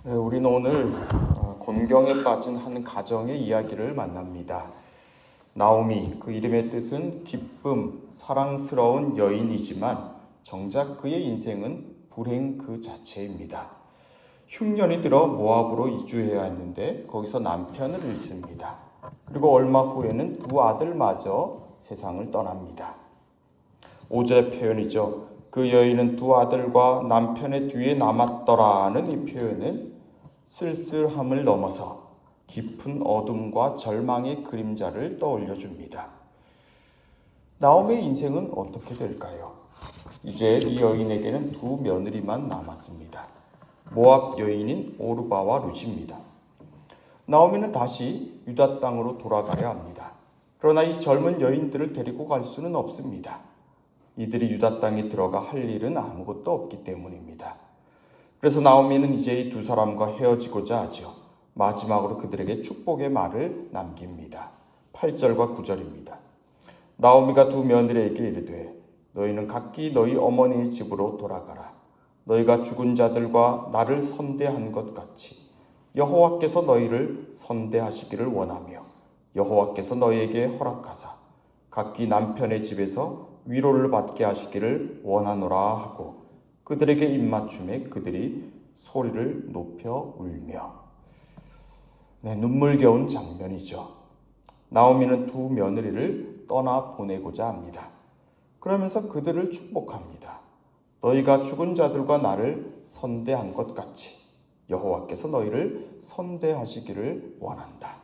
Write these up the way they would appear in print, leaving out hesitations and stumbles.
네, 우리는 오늘 곤경에 빠진 한 가정의 이야기를 만납니다. 나오미, 그 이름의 뜻은 기쁨, 사랑스러운 여인이지만 정작 그의 인생은 불행 그 자체입니다. 흉년이 들어 모압으로 이주해야 했는데 거기서 남편을 잃습니다. 그리고 얼마 후에는 두 아들마저 세상을 떠납니다. 5절의 표현이죠. 그 여인은 두 아들과 남편의 뒤에 남았더라는 이 표현은 쓸쓸함을 넘어서 깊은 어둠과 절망의 그림자를 떠올려 줍니다. 나오미의 인생은 어떻게 될까요? 이제 이 여인에게는 두 며느리만 남았습니다. 모압 여인인 오르바와 룻입니다. 나오미는 다시 유다 땅으로 돌아가려 합니다. 그러나 이 젊은 여인들을 데리고 갈 수는 없습니다. 이들이 유다 땅에 들어가 할 일은 아무것도 없기 때문입니다. 그래서 나오미는 이제 이 두 사람과 헤어지고자 하죠. 마지막으로 그들에게 축복의 말을 남깁니다. 8절과 9절입니다. 나오미가 두 며느리에게 이르되 너희는 각기 너희 어머니의 집으로 돌아가라. 너희가 죽은 자들과 나를 선대한 것 같이 여호와께서 너희를 선대하시기를 원하며 여호와께서 너희에게 허락하사 각기 남편의 집에서 위로를 받게 하시기를 원하노라 하고 그들에게 입맞춤에 그들이 소리를 높여 울며. 눈물겨운 장면이죠. 나오미는 두 며느리를 떠나보내고자 합니다. 그러면서 그들을 축복합니다. 너희가 죽은 자들과 나를 선대한 것 같이 여호와께서 너희를 선대하시기를 원한다.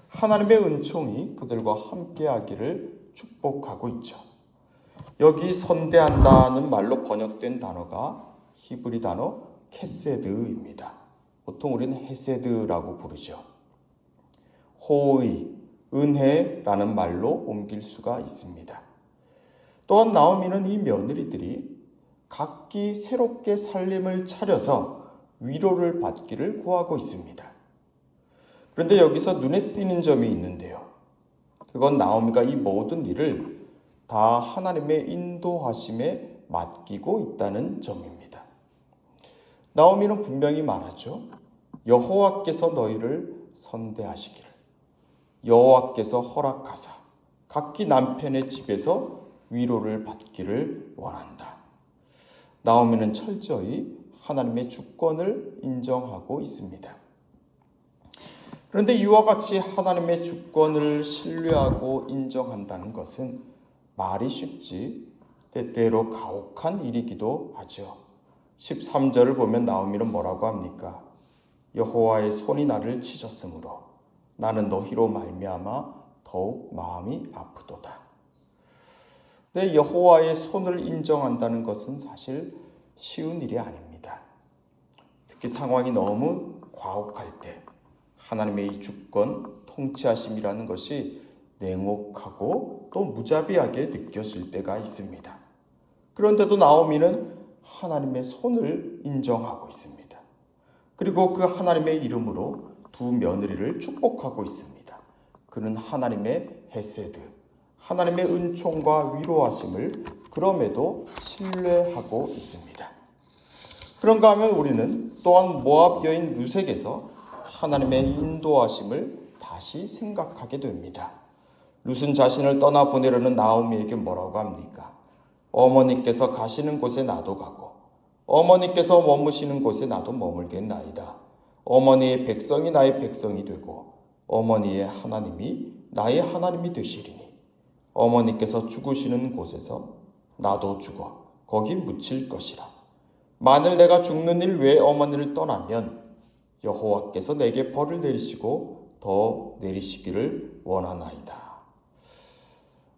하나님의 은총이 그들과 함께하기를 축복하고 있죠. 여기 선대한다는 말로 번역된 단어가 히브리 단어 케세드입니다. 보통 우리는 헤세드라고 부르죠. 호의, 은혜라는 말로 옮길 수가 있습니다. 또한 나오미는 이 며느리들이 각기 새롭게 살림을 차려서 위로를 받기를 구하고 있습니다. 그런데 여기서 눈에 띄는 점이 있는데요. 그건 나오미가 이 모든 일을 다 하나님의 인도하심에 맡기고 있다는 점입니다. 나오미는 분명히 말하죠. 여호와께서 너희를 선대하시기를, 여호와께서 허락하사 각기 남편의 집에서 위로를 받기를 원한다. 나오미는 철저히 하나님의 주권을 인정하고 있습니다. 그런데 이와 같이 하나님의 주권을 신뢰하고 인정한다는 것은 말이 쉽지 때때로 가혹한 일이기도 하죠. 13절을 보면 나오미는 뭐라고 합니까? 여호와의 손이 나를 치셨으므로 나는 너희로 말미암아 더욱 마음이 아프도다. 네, 여호와의 손을 인정한다는 것은 사실 쉬운 일이 아닙니다. 특히 상황이 너무 과혹할 때 하나님의 이 주권, 통치하심이라는 것이 냉혹하고 또 무자비하게 느껴질 때가 있습니다. 그런데도 나오미는 하나님의 손을 인정하고 있습니다. 그리고 그 하나님의 이름으로 두 며느리를 축복하고 있습니다. 그는 하나님의 헤세드, 하나님의 은총과 위로하심을 그럼에도 신뢰하고 있습니다. 그런가 하면 우리는 또한 모압 여인 룻에게서 하나님의 인도하심을 다시 생각하게 됩니다. 룻은 자신을 떠나보내려는 나오미에게 뭐라고 합니까? 어머니께서 가시는 곳에 나도 가고 어머니께서 머무시는 곳에 나도 머물겠나이다. 어머니의 백성이 나의 백성이 되고 어머니의 하나님이 나의 하나님이 되시리니 어머니께서 죽으시는 곳에서 나도 죽어 거기 묻힐 것이라. 만일 내가 죽는 일 외에 어머니를 떠나면 여호와께서 내게 벌을 내리시고 더 내리시기를 원하나이다.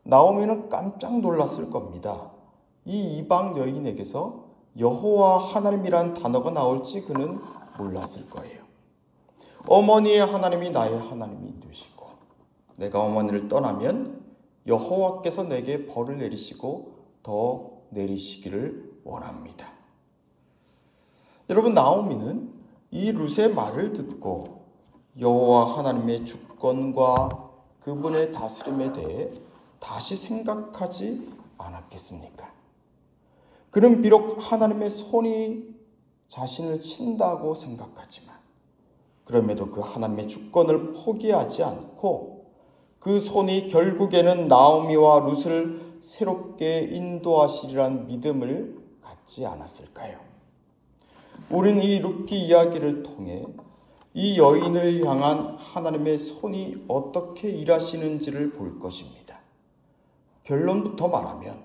나오미는 깜짝 놀랐을 겁니다. 이 이방 여인에게서 여호와 하나님이란 단어가 나올지 그는 몰랐을 거예요. 어머니의 하나님이 나의 하나님이 되시고 내가 어머니를 떠나면 여호와께서 내게 벌을 내리시고 더 내리시기를 원합니다. 여러분, 나오미는 이 룻의 말을 듣고 여호와 하나님의 주권과 그분의 다스림에 대해 다시 생각하지 않았겠습니까? 그는 비록 하나님의 손이 자신을 친다고 생각하지만 그럼에도 그 하나님의 주권을 포기하지 않고 그 손이 결국에는 나오미와 룻을 새롭게 인도하시리란 믿음을 갖지 않았을까요? 우리는 이 룻기 이야기를 통해 이 여인을 향한 하나님의 손이 어떻게 일하시는지를 볼 것입니다. 결론부터 말하면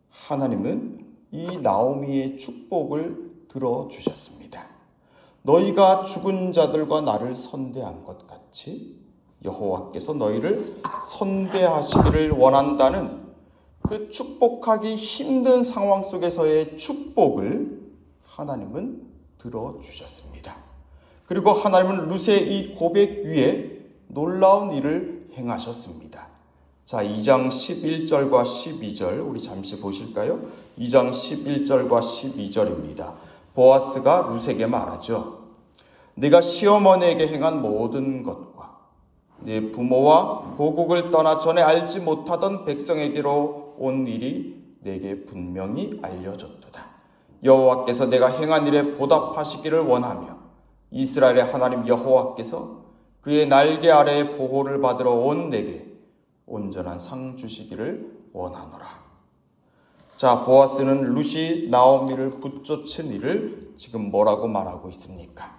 하나님은 이 나오미의 축복을 들어주셨습니다. 너희가 죽은 자들과 나를 선대한 것 같이 여호와께서 너희를 선대하시기를 원한다는 그 축복하기 힘든 상황 속에서의 축복을 하나님은 들어주셨습니다. 그리고 하나님은 룻의 이 고백 위에 놀라운 일을 행하셨습니다. 자, 2장 11절과 12절 우리 잠시 보실까요? 2장 11절과 12절입니다. 보아스가 룻에게 말하죠. 네가 시어머니에게 행한 모든 것과 네 부모와 고국을 떠나 전에 알지 못하던 백성에게로 온 일이 내게 분명히 알려졌도다. 여호와께서 내가 행한 일에 보답하시기를 원하며 이스라엘의 하나님 여호와께서 그의 날개 아래에 보호를 받으러 온 내게 온전한 상 주시기를 원하노라. 자, 보아스는 룻이 나오미를 붙쫓은 일을 지금 뭐라고 말하고 있습니까?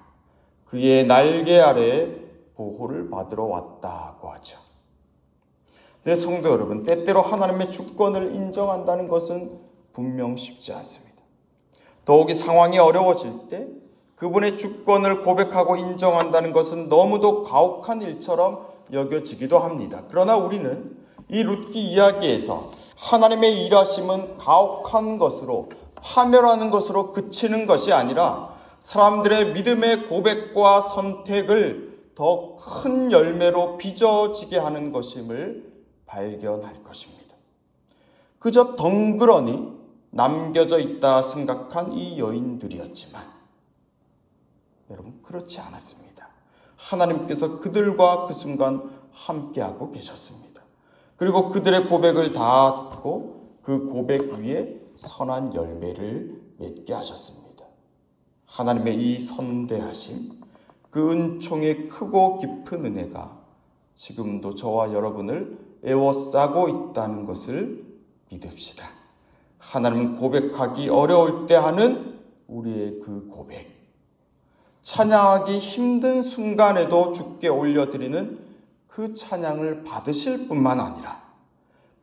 그의 날개 아래에 보호를 받으러 왔다고 하죠. 네, 성도 여러분, 때때로 하나님의 주권을 인정한다는 것은 분명 쉽지 않습니다. 더욱이 상황이 어려워질 때 그분의 주권을 고백하고 인정한다는 것은 너무도 가혹한 일처럼 여겨지기도 합니다. 그러나 우리는 이 룻기 이야기에서 하나님의 일하심은 가혹한 것으로, 파멸하는 것으로 그치는 것이 아니라 사람들의 믿음의 고백과 선택을 더 큰 열매로 빚어지게 하는 것임을 발견할 것입니다. 그저 덩그러니 남겨져 있다 생각한 이 여인들이었지만 여러분, 그렇지 않았습니다. 하나님께서 그들과 그 순간 함께하고 계셨습니다. 그리고 그들의 고백을 다 듣고 그 고백 위에 선한 열매를 맺게 하셨습니다. 하나님의 이 선대하심, 그 은총의 크고 깊은 은혜가 지금도 저와 여러분을 에워싸고 있다는 것을 믿읍시다. 하나님은 고백하기 어려울 때 하는 우리의 그 고백, 찬양하기 힘든 순간에도 주께 올려드리는 그 찬양을 받으실 뿐만 아니라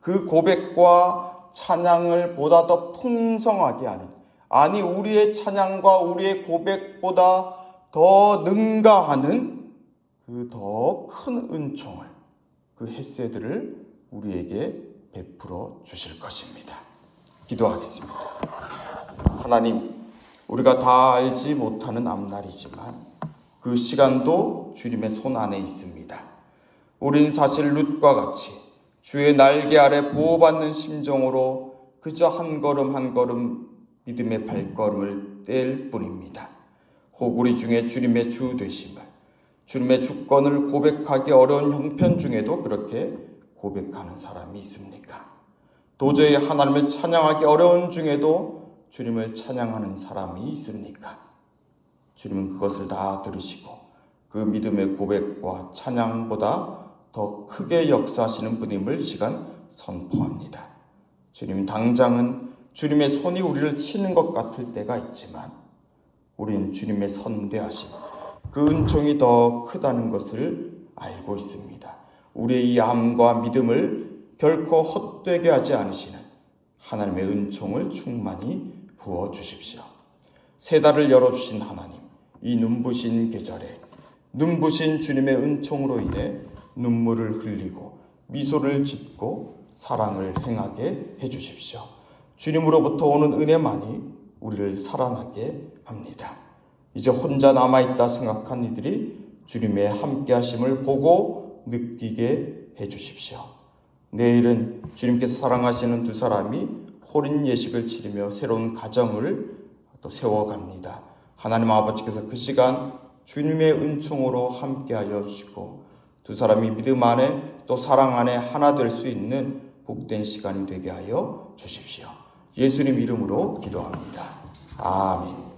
그 고백과 찬양을 보다 더 풍성하게 하는, 아니 우리의 찬양과 우리의 고백보다 더 능가하는 그 더 큰 은총을, 그 헤세드를 우리에게 베풀어 주실 것입니다. 기도하겠습니다. 하나님, 우리가 다 알지 못하는 앞날이지만 그 시간도 주님의 손 안에 있습니다. 우린 사실 룻과 같이 주의 날개 아래 보호받는 심정으로 그저 한 걸음 한 걸음 믿음의 발걸음을 뗄 뿐입니다. 호구리 중에 주님의 주 되심을, 주님의 주권을 고백하기 어려운 형편 중에도 그렇게 고백하는 사람이 있습니까? 도저히 하나님을 찬양하기 어려운 중에도 주님을 찬양하는 사람이 있습니까? 주님은 그것을 다 들으시고 그 믿음의 고백과 찬양보다 더 크게 역사하시는 분임을 이 시간 선포합니다. 주님, 당장은 주님의 손이 우리를 치는 것 같을 때가 있지만 우리는 주님의 선대하심, 그 은총이 더 크다는 것을 알고 있습니다. 우리의 이 암과 믿음을 결코 헛되게 하지 않으시는 하나님의 은총을 충만히 부어주십시오. 새 달을 열어주신 하나님, 이 눈부신 계절에 눈부신 주님의 은총으로 인해 눈물을 흘리고 미소를 짓고 사랑을 행하게 해주십시오. 주님으로부터 오는 은혜만이 우리를 살아나게 합니다. 이제 혼자 남아있다 생각한 이들이 주님의 함께하심을 보고 느끼게 해주십시오. 내일은 주님께서 사랑하시는 두 사람이 호린 예식을 치르며 새로운 가정을 또 세워갑니다. 하나님 아버지께서 그 시간 주님의 은총으로 함께하여 주시고 두 사람이 믿음 안에 또 사랑 안에 하나 될 수 있는 복된 시간이 되게 하여 주십시오. 예수님 이름으로 기도합니다. 아멘.